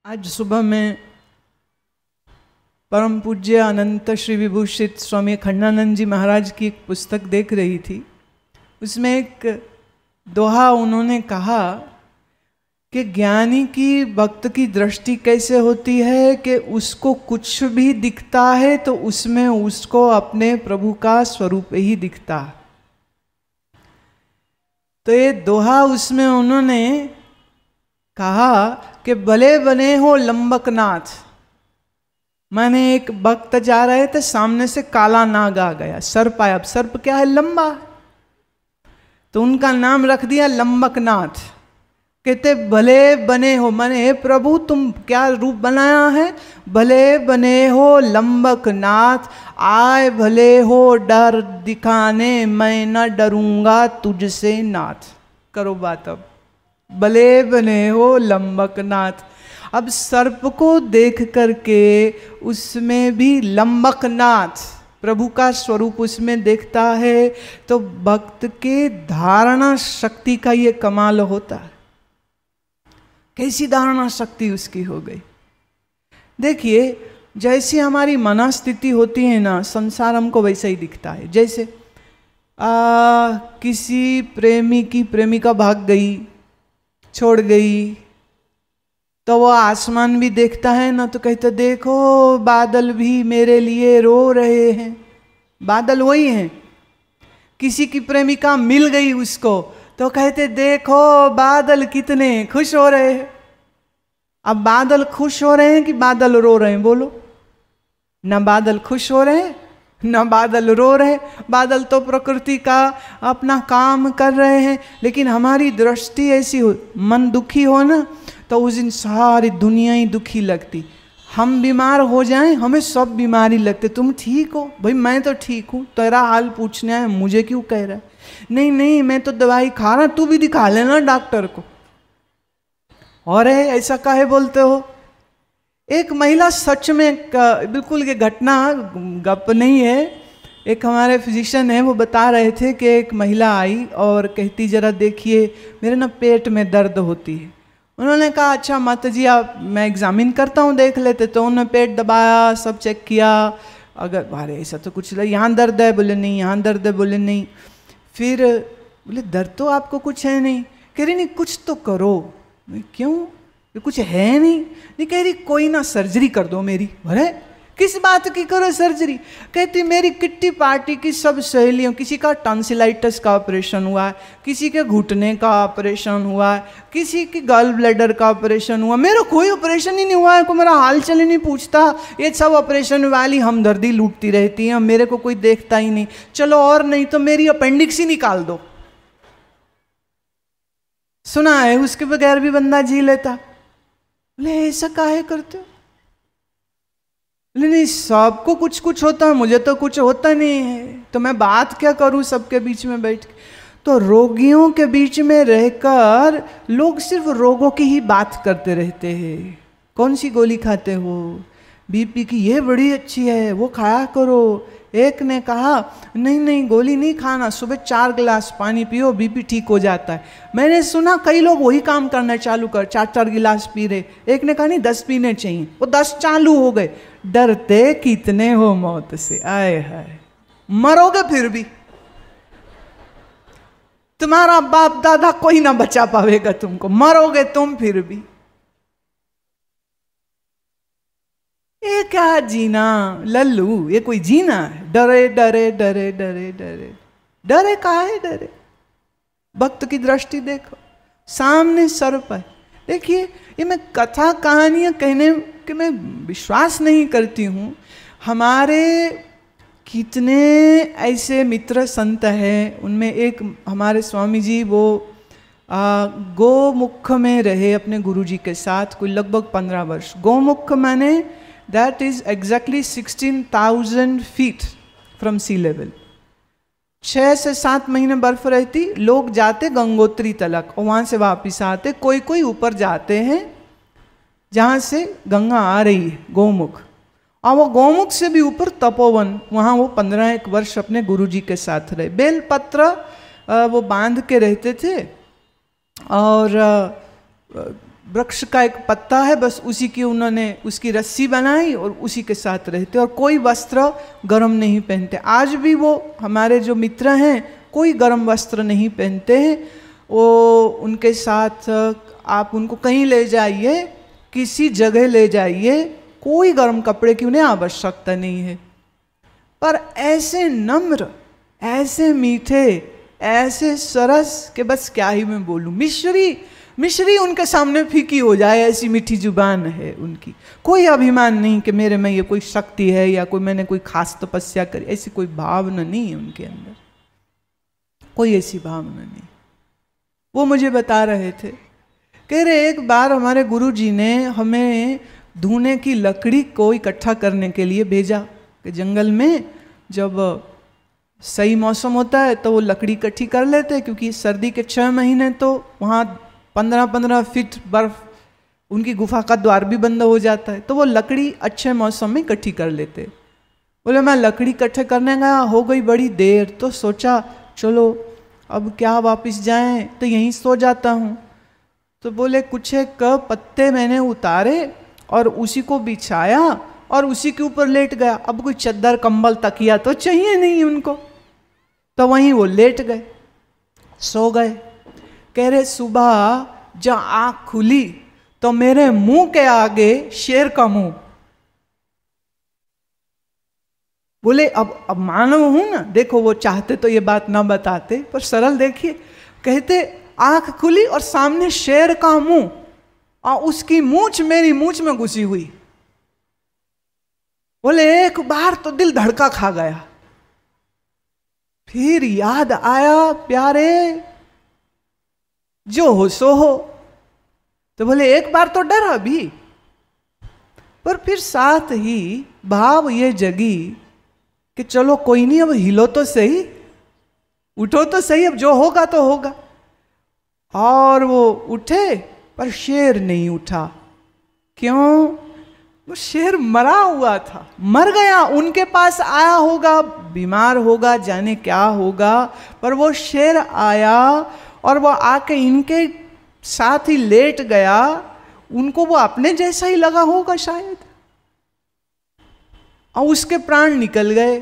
आज सुबह मैं परम पूज्य अनंत श्री विभूषित स्वामी खंडानंद जी महाराज की एक पुस्तक देख रही थी। उसमें एक दोहा उन्होंने कहा कि ज्ञानी की भक्त की दृष्टि कैसे होती है कि उसको कुछ भी दिखता है तो उसमें उसको अपने प्रभु का स्वरूप ही दिखता है। तो ये दोहा उसमें उन्होंने कहा कि भले बने हो लंबकनाथ। मैंने एक भक्त जा रहे थे, सामने से काला नाग आ गया, सर्प आया। अब सर्प क्या है? लंबा। तो उनका नाम रख दिया लंबकनाथ। कहते भले बने हो, माने हे प्रभु तुम क्या रूप बनाया है? भले बने हो लंबकनाथ, आए भले हो डर दिखाने, मैं न डरूंगा तुझसे नाथ। करो बात। अब भले बने हो लंबकनाथ। अब सर्प को देख करके उसमें भी लंबकनाथ प्रभु का स्वरूप उसमें देखता है, तो भक्त के धारणा शक्ति का ये कमाल होता है। कैसी धारणा शक्ति उसकी हो गई। देखिए, जैसी हमारी मनस्थिति होती है ना, संसार हमको वैसा ही दिखता है। जैसे किसी प्रेमी की प्रेमिका भाग गई, छोड़ गई, तो वो आसमान भी देखता है ना, तो कहते देखो बादल भी मेरे लिए रो रहे हैं। बादल वही हैं। किसी की प्रेमिका मिल गई उसको, तो कहते देखो बादल कितने खुश हो रहे हैं। अब बादल खुश हो रहे हैं कि बादल रो रहे हैं? बोलो ना। बादल खुश हो रहे हैं ना बादल रो रहे। बादल तो प्रकृति का अपना काम कर रहे हैं, लेकिन हमारी दृष्टि ऐसी हो, मन दुखी हो ना, तो उस दिन सारी दुनिया ही दुखी लगती। हम बीमार हो जाएं, हमें सब बीमारी लगते। तुम ठीक हो? भाई मैं तो ठीक हूँ, तेरा हाल पूछने आया, मुझे क्यों कह रहा है? नहीं नहीं, मैं तो दवाई खा रहा, तू भी दिखा लेना डॉक्टर को। और ऐसा काहे बोलते हो? एक महिला, सच में बिल्कुल ये घटना गप नहीं है, एक हमारे फिजिशियन है, वो बता रहे थे कि एक महिला आई और कहती जरा देखिए मेरे ना पेट में दर्द होती है। उन्होंने कहा अच्छा माता जी आप, मैं एग्जामिन करता हूँ, देख लेते। तो उन्होंने पेट दबाया, सब चेक किया। अगर अरे ऐसा तो कुछ नहीं, यहाँ दर्द है, बोले नहीं। यहाँ दर्द है, बोले नहीं। फिर बोले दर्द तो आपको कुछ है नहीं। कह रही नहीं कुछ तो करो। क्यों? कुछ है नहीं कह रही कोई ना सर्जरी कर दो मेरी। अरे किस बात की करो सर्जरी? कहती मेरी किट्टी पार्टी की सब सहेलियों, किसी का टॉन्सिलाइटिस का ऑपरेशन हुआ है, किसी के घुटने का ऑपरेशन हुआ है, किसी की गॉल ब्लैडर का ऑपरेशन हुआ, मेरा कोई ऑपरेशन ही नहीं हुआ है। कोई मेरा हाल चल ही नहीं पूछता। ये सब ऑपरेशन वाली हमदर्दी लूटती रहती है, मेरे को कोई देखता ही नहीं। चलो और नहीं तो मेरी अपेंडिक्स ही निकाल दो। सुना है उसके बगैर भी बंदा जी लेता। बोले ऐसा काहे करते हो? नहीं, सबको कुछ कुछ होता है, मुझे तो कुछ होता नहीं है, तो मैं बात क्या करूं सबके बीच में बैठ के। तो रोगियों के बीच में रहकर लोग सिर्फ रोगों की ही बात करते रहते हैं। कौन सी गोली खाते हो? बीपी की, ये बड़ी अच्छी है, वो खाया करो। एक ने कहा नहीं नहीं गोली नहीं खाना, सुबह 4 गिलास पानी पियो, बीपी ठीक हो जाता है। मैंने सुना कई लोग वही काम करना चालू कर, 4-4 गिलास पी रहे। एक ने कहा नहीं 10 पीने चाहिए, वो 10 चालू हो गए। डरते कितने हो मौत से, आए हाय। मरोगे फिर भी, तुम्हारा बाप दादा कोई ना बचा पाएगा तुमको, मरोगे तुम फिर भी। ये क्या जीना लल्लू, ये कोई जीना है? डरे डरे डरे डरे डरे डरे काहे डरे? भक्त की दृष्टि देखो, सामने सर्प है। देखिए, ये मैं कथा कहानियां कहने कि मैं विश्वास नहीं करती हूँ। हमारे कितने ऐसे मित्र संत हैं, उनमें एक हमारे स्वामी जी, वो गोमुख में रहे अपने गुरुजी के साथ कोई लगभग 15 वर्ष। गोमुख माने that is exactly 16,000 feet from sea level. 6 से 7 महीने बर्फ रहती, लोग जाते गंगोत्री तलक और वहाँ से वापिस आते। कोई कोई ऊपर जाते हैं जहाँ से गंगा आ रही है, गोमुख। और वो गोमुख से भी ऊपर तपोवन, वहाँ वो 15 वर्ष अपने गुरुजी के साथ रहे। बेलपत्र वो बांध के रहते थे और वृक्ष का एक पत्ता है, बस उसी की उन्होंने उसकी रस्सी बनाई और उसी के साथ रहते, और कोई वस्त्र गर्म नहीं पहनते। आज भी वो हमारे जो मित्र हैं कोई गर्म वस्त्र नहीं पहनते हैं। वो उनके साथ आप उनको कहीं ले जाइए, किसी जगह ले जाइए, कोई गर्म कपड़े की उन्हें आवश्यकता नहीं है। पर ऐसे नम्र, ऐसे मीठे, ऐसे सरस कि बस क्या ही मैं बोलूं। मिश्री उनके सामने फीकी हो जाए, ऐसी मीठी जुबान है उनकी। कोई अभिमान नहीं कि मेरे में ये कोई शक्ति है या कोई मैंने कोई खास तपस्या करी, ऐसी कोई भावना नहीं है उनके अंदर, कोई ऐसी भावना नहीं। वो मुझे बता रहे थे, कह रहे एक बार हमारे गुरुजी ने हमें धुने की लकड़ी को इकट्ठा करने के लिए भेजा कि जंगल में जब सही मौसम होता है तो वो लकड़ी इकट्ठी कर लेते हैं, क्योंकि सर्दी के 6 महीने तो वहाँ 15-15 फीट बर्फ, उनकी गुफा का द्वार भी बंद हो जाता है, तो वो लकड़ी अच्छे मौसम में इकट्ठी कर लेते। बोले मैं लकड़ी इकट्ठे करने गया, हो गई बड़ी देर, तो सोचा चलो अब क्या वापस जाएं, तो यहीं सो जाता हूँ। तो बोले कुछ एक पत्ते मैंने उतारे और उसी को बिछाया और उसी के ऊपर लेट गया। अब कोई चद्दर कंबल तकिया तो चाहिए नहीं उनको, तो वहीं वो लेट गए, सो गए। कह रहे सुबह जब आँख खुली तो मेरे मुंह के आगे शेर का मुंह। बोले अब मानव हूं ना, देखो वो चाहते तो ये बात ना बताते, पर सरल देखिए, कहते आंख खुली और सामने शेर का मुंह और उसकी मूंछ मेरी मूंछ में घुसी हुई। बोले एक बार तो दिल धड़का खा गया, फिर याद आया प्यारे जो हो सो हो। तो बोले एक बार तो डरा भी, पर फिर साथ ही भाव ये जगी कि चलो कोई नहीं, अब हिलो तो सही, उठो तो सही, अब जो होगा तो होगा। और वो उठे पर शेर नहीं उठा। क्यों? वो शेर मरा हुआ था, मर गया। उनके पास आया होगा, बीमार होगा, जाने क्या होगा, पर वो शेर आया और वो आके इनके साथ ही लेट गया। उनको वो अपने जैसा ही लगा होगा शायद, और उसके प्राण निकल गए।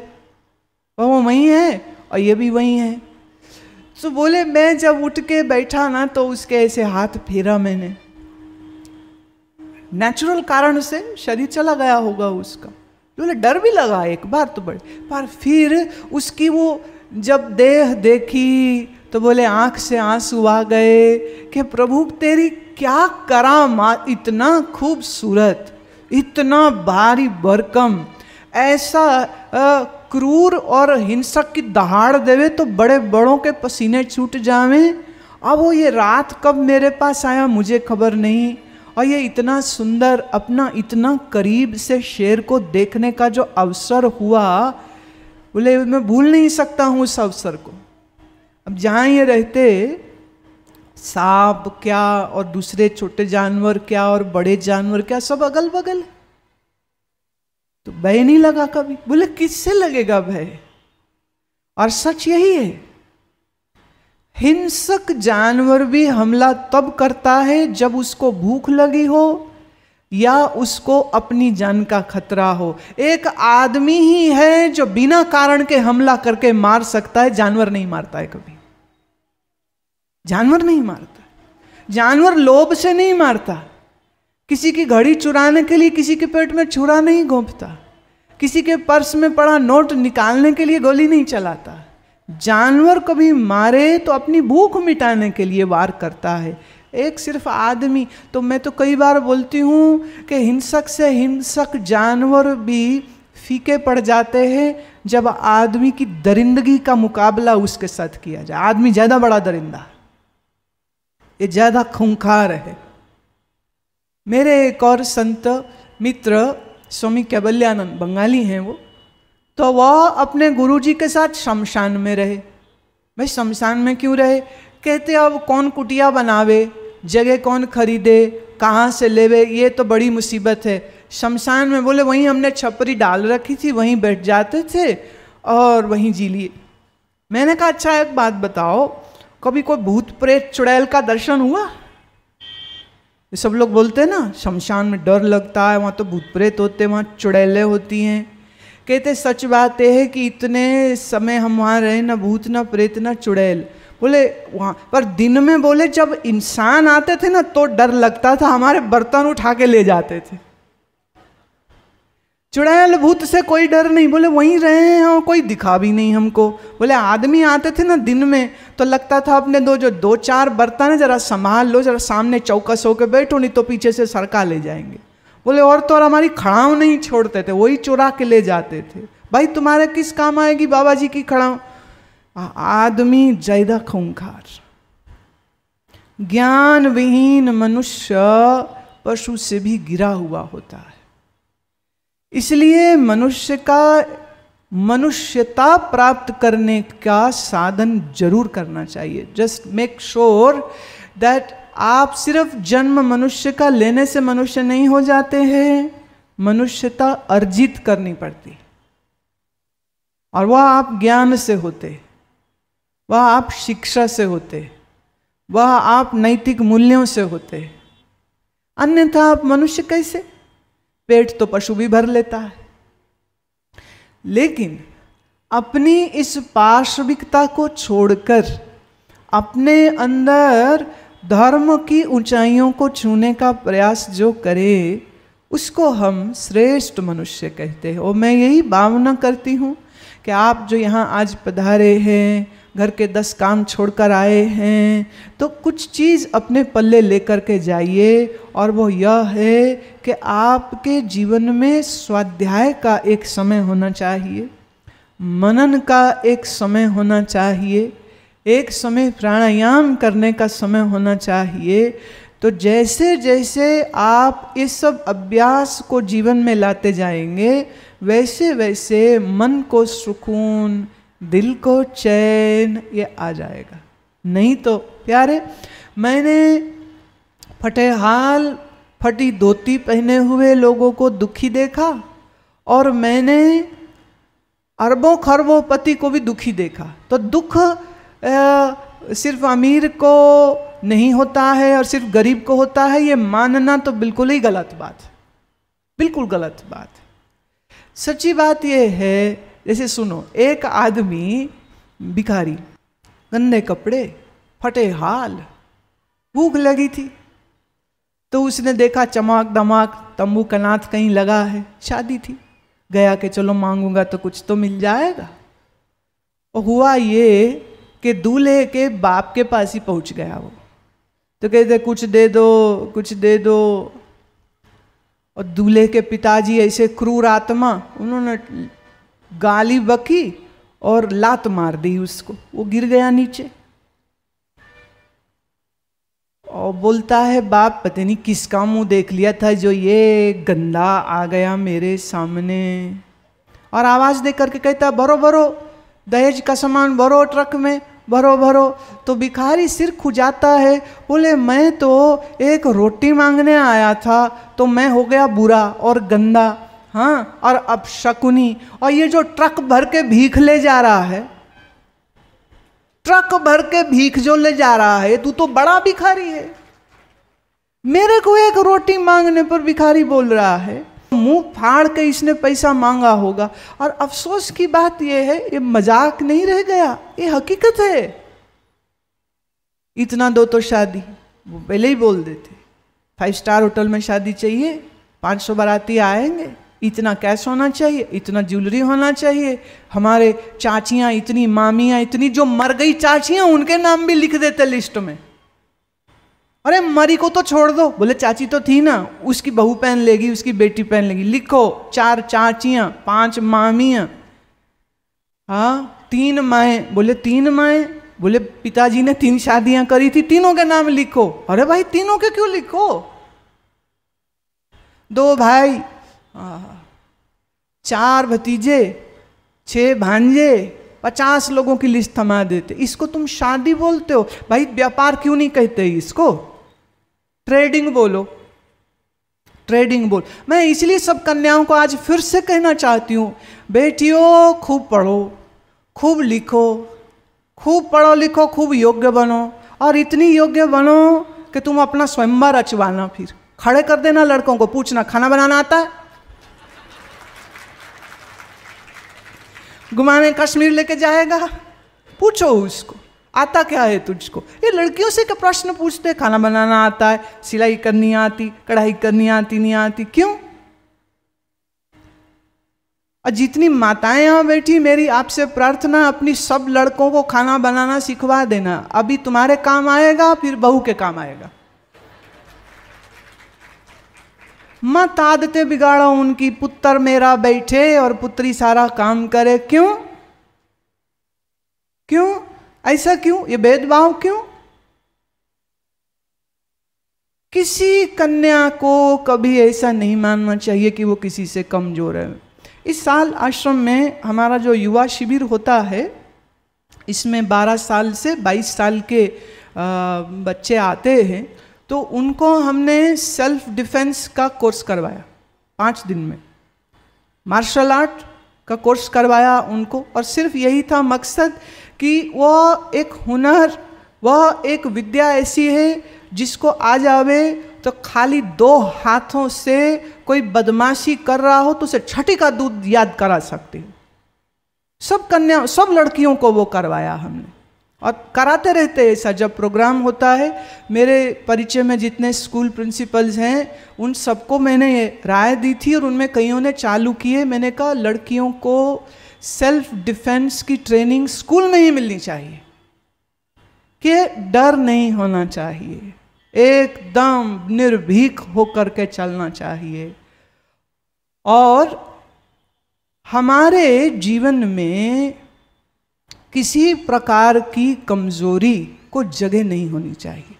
वो वहीं है और ये भी वहीं है। तो बोले मैं जब उठ के बैठा ना तो उसके ऐसे हाथ फेरा मैंने, नेचुरल कारण से शरीर चला गया होगा उसका। बोले डर भी लगा एक बार तो बड़े, पर फिर उसकी वो जब देह देखी तो बोले आंख से आंसू आ गए कि प्रभु तेरी क्या करामात, इतना खूबसूरत, इतना भारी भरकम, ऐसा क्रूर और हिंसक की दहाड़ देवे तो बड़े बड़ों के पसीने छूट जावे। अब वो ये रात कब मेरे पास आया मुझे खबर नहीं, और ये इतना सुंदर अपना इतना करीब से शेर को देखने का जो अवसर हुआ, बोले मैं भूल नहीं सकता हूँ उस अवसर को। अब जहाँ ये रहते सांप क्या और दूसरे छोटे जानवर क्या और बड़े जानवर क्या, सब अगल बगल, तो भय नहीं लगा कभी। बोले किससे लगेगा भय? और सच यही है, हिंसक जानवर भी हमला तब करता है जब उसको भूख लगी हो या उसको अपनी जान का खतरा हो। एक आदमी ही है जो बिना कारण के हमला करके मार सकता है, जानवर नहीं मारता है कभी। जानवर नहीं मारता, जानवर लोभ से नहीं मारता, किसी की घड़ी चुराने के लिए किसी के पेट में छुरा नहीं घोंपता, किसी के पर्स में पड़ा नोट निकालने के लिए गोली नहीं चलाता। जानवर कभी मारे तो अपनी भूख मिटाने के लिए वार करता है। एक सिर्फ आदमी, तो मैं तो कई बार बोलती हूँ कि हिंसक से हिंसक जानवर भी फीके पड़ जाते हैं जब आदमी की दरिंदगी का मुकाबला उसके साथ किया जाए। आदमी ज्यादा बड़ा दरिंदा, ये ज्यादा खूंखार है। मेरे एक और संत मित्र स्वामी कैवल्यानंद, बंगाली हैं वो, तो वह अपने गुरुजी के साथ शमशान में रहे। भाई शमशान में क्यों रहे? कहते अब कौन कुटिया बनावे, जगह कौन खरीदे, कहाँ से लेवे, ये तो बड़ी मुसीबत है। शमशान में बोले वहीं हमने छपरी डाल रखी थी, वहीं बैठ जाते थे और वहीं जी लिए। मैंने कहा अच्छा एक बात बताओ, कभी कोई भूत प्रेत चुड़ैल का दर्शन हुआ? सब लोग बोलते हैं ना शमशान में डर लगता है, वहाँ तो भूत प्रेत होते हैं, वहाँ चुड़ैलें होती हैं। कहते सच बात है कि इतने समय हम वहाँ रहे, ना भूत ना प्रेत ना चुड़ैल। बोले वहाँ पर दिन में बोले जब इंसान आते थे ना तो डर लगता था, हमारे बर्तन उठा के ले जाते थे। चुड़ैल भूत से कोई डर नहीं, बोले वहीं रहे हैं और कोई दिखा भी नहीं हमको। बोले आदमी आते थे ना दिन में तो लगता था अपने दो चार बर्तन है जरा संभाल लो, जरा सामने चौकस होकर बैठो, नहीं तो पीछे से सरका ले जाएंगे। बोले और तो और हमारी खड़ाव नहीं छोड़ते थे, वही चुरा के ले जाते थे। भाई तुम्हारे किस काम आएगी बाबा जी की खड़ाव। आदमी ज्यादा खूंखार, ज्ञान विहीन मनुष्य पशु से भी गिरा हुआ होता है। इसलिए मनुष्य का मनुष्यता प्राप्त करने का साधन जरूर करना चाहिए। जस्ट मेक श्योर दैट आप सिर्फ जन्म मनुष्य का लेने से मनुष्य नहीं हो जाते हैं, मनुष्यता अर्जित करनी पड़ती, और वह आप ज्ञान से होते, वह आप शिक्षा से होते, वह आप नैतिक मूल्यों से होते। अन्यथा आप मनुष्य कैसे? पेट तो पशु भी भर लेता है। लेकिन अपनी इस पार्श्विकता को छोड़कर अपने अंदर धर्म की ऊंचाइयों को छूने का प्रयास जो करे उसको हम श्रेष्ठ मनुष्य कहते हैं। और मैं यही भावना करती हूँ कि आप जो यहाँ आज पधारे हैं, घर के 10 काम छोड़कर आए हैं, तो कुछ चीज़ अपने पल्ले लेकर के जाइए, और वो यह है कि आपके जीवन में स्वाध्याय का एक समय होना चाहिए, मनन का एक समय होना चाहिए, एक समय प्राणायाम करने का समय होना चाहिए। तो जैसे जैसे आप इस सब अभ्यास को जीवन में लाते जाएंगे, वैसे वैसे मन को सुकून, दिल को चैन ये आ जाएगा। नहीं तो प्यारे, मैंने फटेहाल फटी धोती पहने हुए लोगों को दुखी देखा, और मैंने अरबों खरबों पति को भी दुखी देखा। तो दुख सिर्फ अमीर को नहीं होता है और सिर्फ गरीब को होता है, ये मानना तो बिल्कुल ही गलत बात है, बिल्कुल गलत बात है। सच्ची बात ये है, जैसे सुनो, एक आदमी भिखारी, गंदे कपड़े, फटे हाल, भूख लगी थी, तो उसने देखा चमाक दमाक तंबू कनात कहीं लगा है, शादी थी, गया कि चलो मांगूंगा तो कुछ तो मिल जाएगा। और हुआ ये कि दूल्हे के बाप के पास ही पहुंच गया वो, तो कहते कुछ दे दो, कुछ दे दो। और दूल्हे के पिताजी ऐसे क्रूर आत्मा, उन्होंने गाली बकी और लात मार दी उसको, वो गिर गया नीचे। और बोलता है बाप पता नहीं किसका मुंह देख लिया था जो ये गंदा आ गया मेरे सामने। और आवाज दे करके कहता भरो भरो, दहेज का सामान भरो ट्रक में, भरो भरो। तो भिखारी सिर खुजाता है, बोले मैं तो एक रोटी मांगने आया था, तो मैं हो गया बुरा और गंदा, हाँ, और अब शकुनी। और ये जो ट्रक भर के भीख ले जा रहा है, ट्रक भर के भीख जो ले जा रहा है, तू तो बड़ा भिखारी है, मेरे को एक रोटी मांगने पर भिखारी बोल रहा है। मुंह फाड़ के इसने पैसा मांगा होगा। और अफसोस की बात यह है, ये मजाक नहीं रह गया, ये हकीकत है। इतना दो तो शादी, वो पहले ही बोल देते, 5 स्टार होटल में शादी चाहिए, 500 बाराती आएंगे, इतना कैश होना चाहिए, इतना ज्वेलरी होना चाहिए, हमारे चाचियां इतनी, मामियां इतनी, जो मर गई चाचियां उनके नाम भी लिख देते लिस्ट में। अरे मरी को तो छोड़ दो, बोले चाची तो थी ना, उसकी बहू पहन लेगी, उसकी बेटी पहन लेगी, लिखो 4 चाचियां, 5 मामियां, हाँ 3 माएँ, बोले 3 माएँ, बोले पिताजी ने 3 शादियां करी थी, तीनों के नाम लिखो। अरे भाई तीनों के क्यों लिखो, 2 भाई, 4 भतीजे, 6 भांजे, 50 लोगों की लिस्ट थमा देते। इसको तुम शादी बोलते हो? भाई व्यापार क्यों नहीं कहते इसको, ट्रेडिंग बोलो, ट्रेडिंग बोल। मैं इसलिए सब कन्याओं को आज फिर से कहना चाहती हूं, बेटियों खूब पढ़ो, खूब लिखो, खूब पढ़ो लिखो, खूब योग्य बनो, और इतनी योग्य बनो कि तुम अपना स्वयंवर रचवाना, फिर खड़े कर देना लड़कों को, पूछना खाना बनाना आता है, घुमाने कश्मीर लेके जाएगा, पूछो उसको आता क्या है तुझको। ये लड़कियों से क्या प्रश्न पूछते, खाना बनाना आता है, सिलाई करनी आती, कढ़ाई करनी आती, नहीं आती, क्यों? और जितनी माताएं यहां बैठी, मेरी आपसे प्रार्थना, अपनी सब लड़कों को खाना बनाना सिखवा देना। अभी तुम्हारे काम आएगा, फिर बहू के काम आएगा। मत आदतें बिगाड़ो उनकी, पुत्र मेरा बैठे और पुत्री सारा काम करे। क्यों? क्यों ऐसा? क्यों ये भेदभाव? क्यों? किसी कन्या को कभी ऐसा नहीं मानना चाहिए कि वो किसी से कमजोर है। इस साल आश्रम में हमारा जो युवा शिविर होता है, इसमें 12 साल से 22 साल के बच्चे आते हैं, तो उनको हमने सेल्फ डिफेंस का कोर्स करवाया 5 दिन में, मार्शल आर्ट का कोर्स करवाया उनको। और सिर्फ यही था मकसद कि वह एक हुनर, वह एक विद्या ऐसी है जिसको आ जावे तो खाली 2 हाथों से कोई बदमाशी कर रहा हो तो उसे छठी का दूध याद करा सकते हो। सब कन्या, सब लड़कियों को वो करवाया हमने, और कराते रहते ऐसा जब प्रोग्राम होता है। मेरे परिचय में जितने स्कूल प्रिंसिपल्स हैं, उन सबको मैंने ये राय दी थी, और उनमें कईयों ने चालू किए। मैंने कहा लड़कियों को सेल्फ डिफेंस की ट्रेनिंग स्कूल में ही मिलनी चाहिए, कि डर नहीं होना चाहिए, एकदम निर्भीक होकर के चलना चाहिए। और हमारे जीवन में किसी प्रकार की कमजोरी को जगह नहीं होनी चाहिए,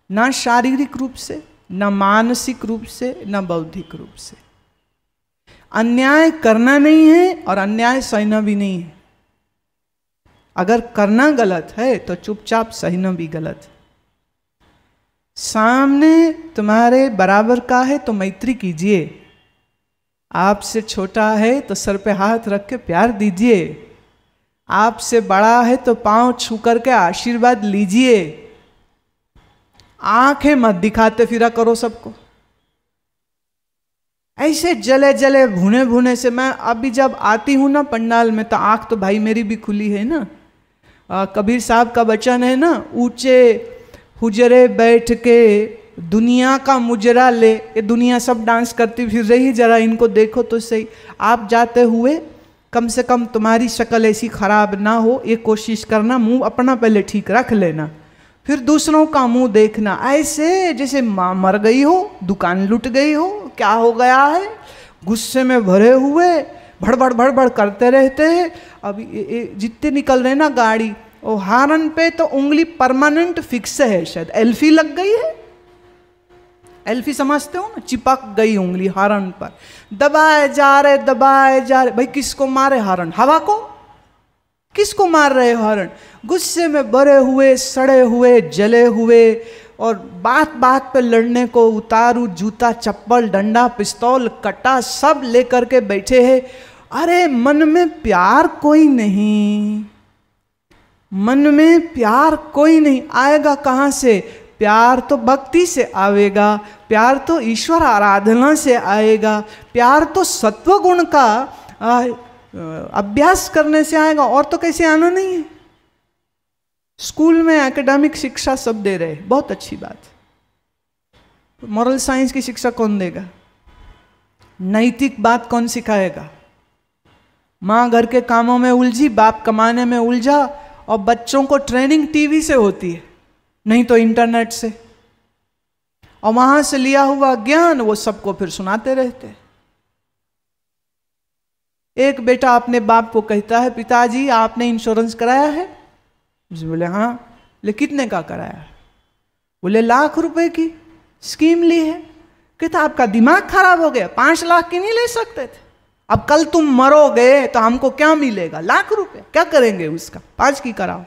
ना शारीरिक रूप से, ना मानसिक रूप से, ना बौद्धिक रूप से। अन्याय करना नहीं है और अन्याय सहना भी नहीं है। अगर करना गलत है तो चुपचाप सहना भी गलत है। सामने तुम्हारे बराबर का है तो मैत्री कीजिए, आपसे छोटा है तो सर पे हाथ रख के प्यार दीजिए, आपसे बड़ा है तो पांव छू करके आशीर्वाद लीजिए। आंखें मत दिखाते फिरा करो सबको, ऐसे जले जले भुने भुने से। मैं अभी जब आती हूं ना पंडाल में, तो आंख तो भाई मेरी भी खुली है ना। कबीर साहब का वचन है ना, ऊंचे हुजरे बैठ के दुनिया का मुजरा ले। ये दुनिया सब डांस करती फिर रही, जरा इनको देखो तो सही। आप जाते हुए कम से कम तुम्हारी शक्ल ऐसी खराब ना हो, ये कोशिश करना। मुंह अपना पहले ठीक रख लेना, फिर दूसरों का मुंह देखना। ऐसे जैसे माँ मर गई हो, दुकान लुट गई हो, क्या हो गया है, गुस्से में भरे हुए भड़बड़ भड़बड़ करते रहते हैं। अब जितने निकल रहे ना गाड़ी, वो हारन पे तो उंगली परमानेंट फिक्स है, शायद एल्फी लग गई है। एल्फी समझते हो ना, चिपक गई उंगली हारन पर, दबाए जा रहे दबाए जा रहे। भाई किसको मारे हारन? हवा को? किसको मार रहे हारन? गुस्से में भरे हुए, सड़े हुए, जले हुए, और बात बात पे लड़ने को उतारू जूता चप्पल डंडा पिस्तौल कट्टा सब लेकर के बैठे हैं। अरे मन में प्यार कोई नहीं, मन में प्यार कोई नहीं। आएगा कहाँ से? प्यार तो भक्ति से आएगा, प्यार तो ईश्वर आराधना से आएगा, प्यार तो सत्व गुण का अभ्यास करने से आएगा, और तो कैसे आना नहीं है। स्कूल में एकेडमिक शिक्षा सब दे रहे, बहुत अच्छी बात। मॉरल साइंस की शिक्षा कौन देगा? नैतिक बात कौन सिखाएगा? माँ घर के कामों में उलझी, बाप कमाने में उलझा, और बच्चों को ट्रेनिंग टीवी से होती है, नहीं तो इंटरनेट से, और वहां से लिया हुआ ज्ञान वो सबको फिर सुनाते रहते। एक बेटा अपने बाप को कहता है, पिताजी आपने इंश्योरेंस कराया है? बोले हाँ। ले कितने का कराया है? बोले ₹1,00,000 की स्कीम ली है। कहता आपका दिमाग खराब हो गया, 5 लाख की नहीं ले सकते थे? अब कल तुम मरोगे तो हमको क्या मिलेगा? ₹1,00,000 क्या करेंगे उसका? 5 की कराओ।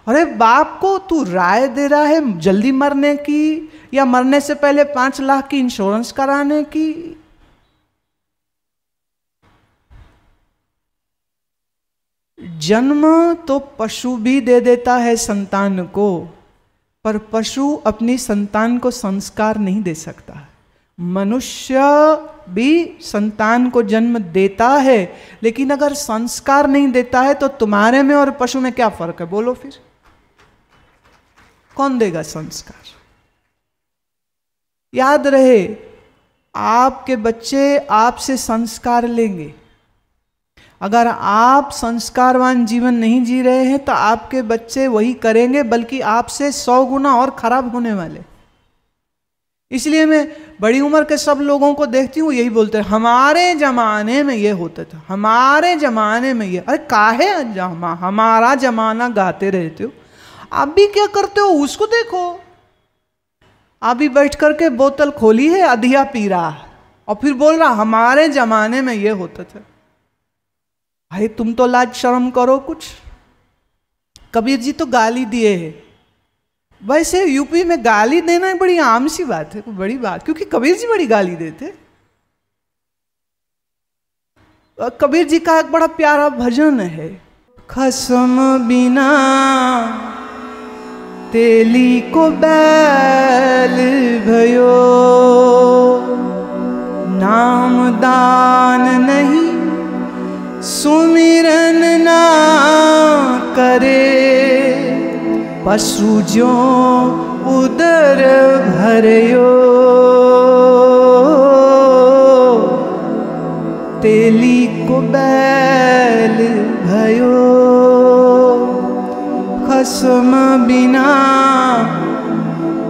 अरे बाप को तू राय दे रहा है जल्दी मरने की या मरने से पहले 5 लाख की इंश्योरेंस कराने की? जन्म तो पशु भी दे देता है संतान को, पर पशु अपनी संतान को संस्कार नहीं दे सकता। मनुष्य भी संतान को जन्म देता है, लेकिन अगर संस्कार नहीं देता है तो तुम्हारे में और पशु में क्या फर्क है? बोलो फिर, कौन देगा संस्कार? याद रहे, आपके बच्चे आपसे संस्कार लेंगे। अगर आप संस्कारवान जीवन नहीं जी रहे हैं तो आपके बच्चे वही करेंगे, बल्कि आपसे 100 गुना और खराब होने वाले। इसलिए मैं बड़ी उम्र के सब लोगों को देखती हूँ, यही बोलते हैं हमारे जमाने में ये होता था, हमारे जमाने में ये। अरे काहे हमारा जमाना गाते रहते हो? आप भी क्या करते हो उसको देखो। आप भी बैठ करके बोतल खोली है, अधिया पी रहा है और फिर बोल रहा हमारे जमाने में ये होता था। भाई तुम तो लाज शर्म करो कुछ। कबीर जी तो गाली दिए हैं। वैसे यूपी में गाली देना बड़ी आम सी बात है, कोई बड़ी बात, क्योंकि कबीर जी बड़ी गाली देते। कबीर जी का एक बड़ा प्यारा भजन है, खसम बिना तेली को बैल भयो, नामदान नहीं सुमिरन ना करे, पशु जो उदर भरयो, तेली को बैल भयो, खसम बिना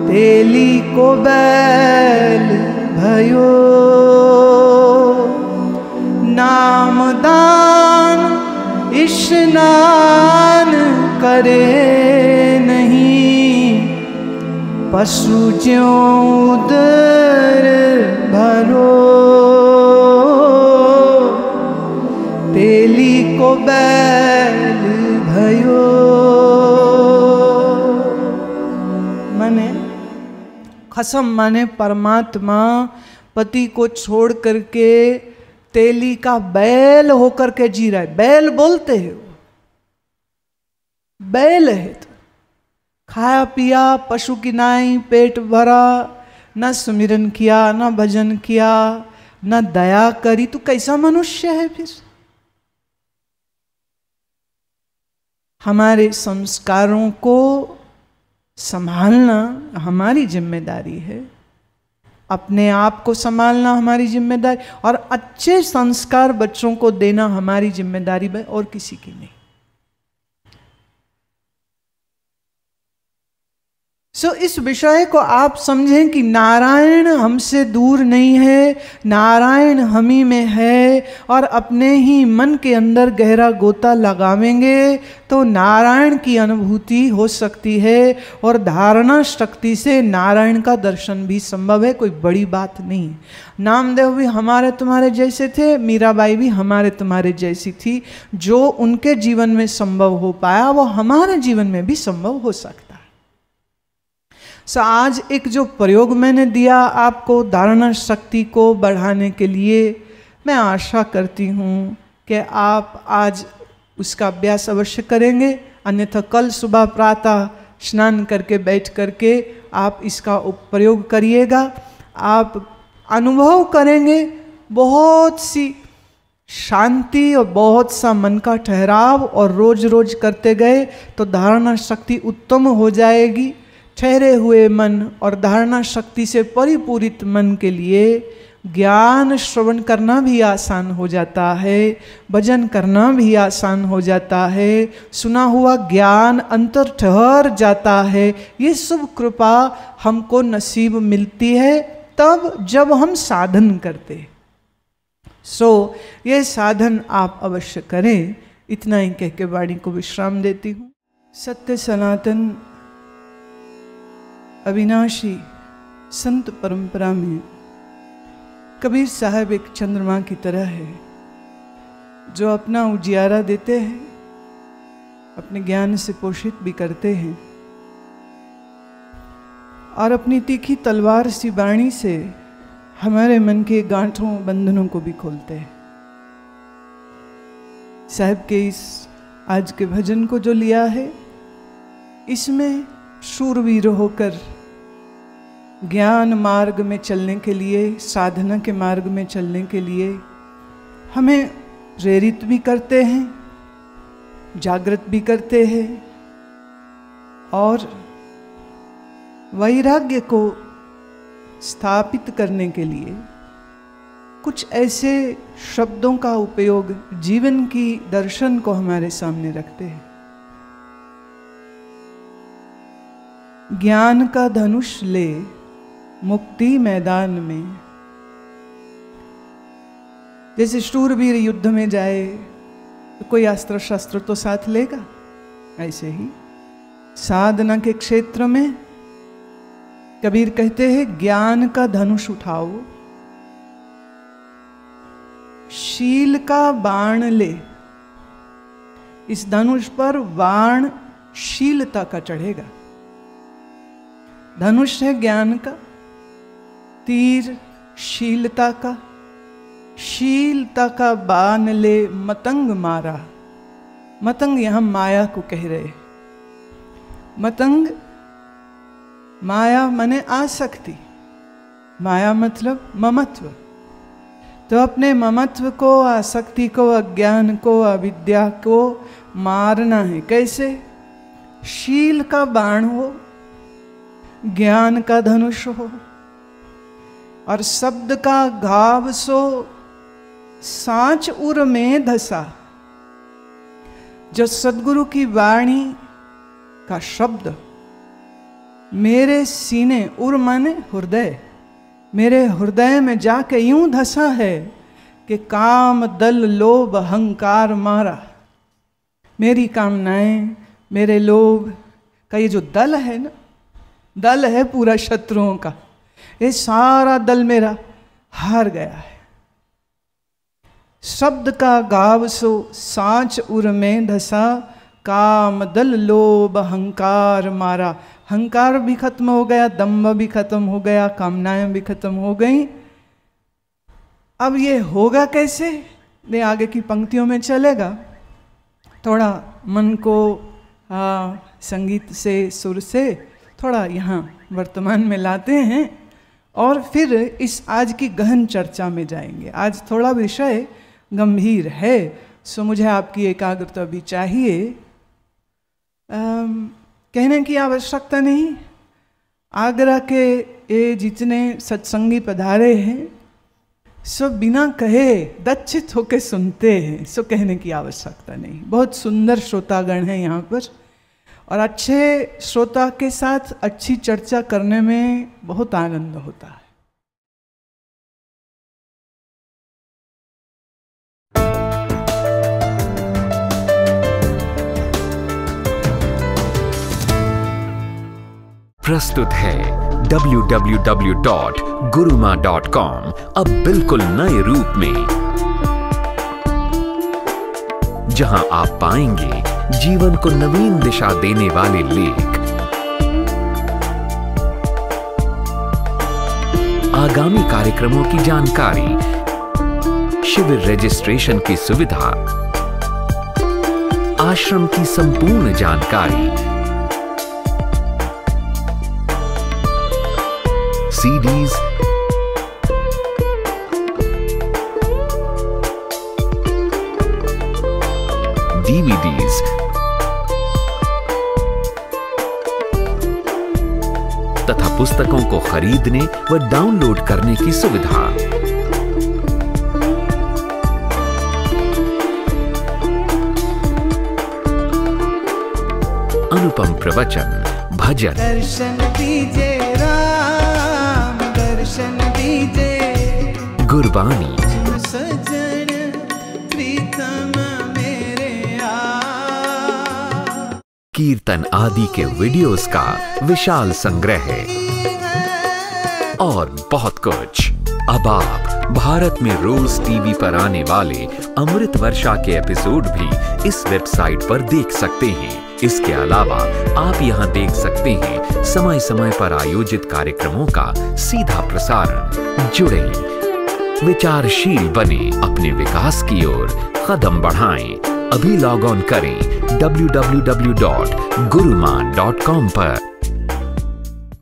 तेली को बैल भयो, नामदान स्नान करे नहीं, पशु ज्यों उदर भरो, तेली को बैल भयो। माने खसम माने परमात्मा पति को छोड़ करके तेली का बैल होकर के जी रहा है। बैल बोलते हैं, बैल है तो खाया पिया, पशु की नाई, पेट भरा, न सुमिरन किया, न भजन किया, न दया करी, तो कैसा मनुष्य है फिर? हमारे संस्कारों को संभालना हमारी जिम्मेदारी है, अपने आप को संभालना हमारी जिम्मेदारी, और अच्छे संस्कार बच्चों को देना हमारी जिम्मेदारी है और किसी की नहीं। इस विषय को आप समझें कि नारायण हमसे दूर नहीं है, नारायण हम ही में है, और अपने ही मन के अंदर गहरा गोता लगावेंगे तो नारायण की अनुभूति हो सकती है, और धारणा शक्ति से नारायण का दर्शन भी संभव है। कोई बड़ी बात नहीं। नामदेव भी हमारे तुम्हारे जैसे थे, मीराबाई भी हमारे तुम्हारे जैसी थी। जो उनके जीवन में संभव हो पाया वो हमारे जीवन में भी संभव हो सकता। आज एक जो प्रयोग मैंने दिया आपको धारणा शक्ति को बढ़ाने के लिए, मैं आशा करती हूँ कि आप आज उसका अभ्यास अवश्य करेंगे, अन्यथा कल सुबह प्रातः स्नान करके बैठ करके आप इसका प्रयोग करिएगा। आप अनुभव करेंगे बहुत सी शांति और बहुत सा मन का ठहराव, और रोज रोज करते गए तो धारणा शक्ति उत्तम हो जाएगी। ठहरे हुए मन और धारणा शक्ति से परिपूरित मन के लिए ज्ञान श्रवण करना भी आसान हो जाता है, भजन करना भी आसान हो जाता है, सुना हुआ ज्ञान अंतर ठहर जाता है। ये सब कृपा हमको नसीब मिलती है तब जब हम साधन करते। ये साधन आप अवश्य करें। इतना ही कह के वाणी को विश्राम देती हूँ। सत्य सनातन अविनाशी संत परंपरा में कबीर साहब एक चंद्रमा की तरह है, जो अपना उजियारा देते हैं, अपने ज्ञान से पोषित भी करते हैं, और अपनी तीखी तलवार सी वाणी से हमारे मन के गांठों बंधनों को भी खोलते हैं। साहब के इस आज के भजन को जो लिया है, इसमें शूरवीर होकर ज्ञान मार्ग में चलने के लिए, साधना के मार्ग में चलने के लिए हमें प्रेरित भी करते हैं, जागृत भी करते हैं और वैराग्य को स्थापित करने के लिए कुछ ऐसे शब्दों का उपयोग जीवन की दर्शन को हमारे सामने रखते हैं। ज्ञान का धनुष ले मुक्ति मैदान में। जैसे शूरवीर युद्ध में जाए तो कोई अस्त्र शस्त्र तो साथ लेगा, ऐसे ही साधना के क्षेत्र में कबीर कहते हैं ज्ञान का धनुष उठाओ, शील का बाण ले। इस धनुष पर बाण शीलता का चढ़ेगा। धनुष है ज्ञान का, तीर शीलता का, शीलता का बाण ले मतंग मारा। मतंग यहां माया को कह रहे। मतंग माया माने आसक्ति, माया मतलब ममत्व। तो अपने ममत्व को, आसक्ति को, अज्ञान को, अविद्या को मारना है। कैसे? शील का बाण हो, ज्ञान का धनुष हो और शब्द का घाव सो सांच उर में धसा। जो सद्गुरु की वाणी का शब्द मेरे सीने, उर माने हृदय, मेरे हृदय में जाके यूं धसा है कि काम दल लोभ अहंकार मारा। मेरी कामनाएं, मेरे लोभ का ये जो दल है ना, दल है पूरा शत्रुओं का, ये सारा दल मेरा हार गया है। शब्द का गाव सो सांच उर में धसा, काम दल लोभ अहंकार मारा। अहंकार भी खत्म हो गया, दम्भ भी खत्म हो गया, कामनाएं भी खत्म हो गई। अब ये होगा कैसे? ये आगे की पंक्तियों में चलेगा। थोड़ा मन को संगीत से, सुर से थोड़ा यहाँ वर्तमान में लाते हैं और फिर इस आज की गहन चर्चा में जाएंगे। आज थोड़ा विषय गंभीर है, सो मुझे आपकी एकाग्रता भी चाहिए। कहने की आवश्यकता नहीं। आगरा के ये जितने सत्संगी पधारे हैं सब बिना कहे दक्षित होकर सुनते हैं, सो कहने की आवश्यकता नहीं। बहुत सुंदर श्रोतागण हैं यहाँ पर और अच्छे श्रोता के साथ अच्छी चर्चा करने में बहुत आनंद होता है। प्रस्तुत है www.guruma.com अब बिल्कुल नए रूप में, जहां आप पाएंगे जीवन को नवीन दिशा देने वाले लेख, आगामी कार्यक्रमों की जानकारी, शिविर रजिस्ट्रेशन की सुविधा, आश्रम की संपूर्ण जानकारी, CDs, DVDs, तथा पुस्तकों को खरीदने व डाउनलोड करने की सुविधा। अनुपम प्रवचन, भजन, दर्शन दीजे राम, दर्शन दीजे गुरबानी, सजन प्रीतम मेरे आ। कीर्तन आदि के वीडियोस का विशाल संग्रह है और बहुत कुछ। अब आप भारत में रोज टीवी पर आने वाले अमृत वर्षा के एपिसोड भी इस वेबसाइट पर देख सकते हैं। इसके अलावा आप यहां देख सकते हैं समय समय पर आयोजित कार्यक्रमों का सीधा प्रसारण। जुड़ें, विचारशील बने, अपने विकास की ओर कदम बढ़ाएं। अभी लॉग ऑन करें www.guruma.com पर।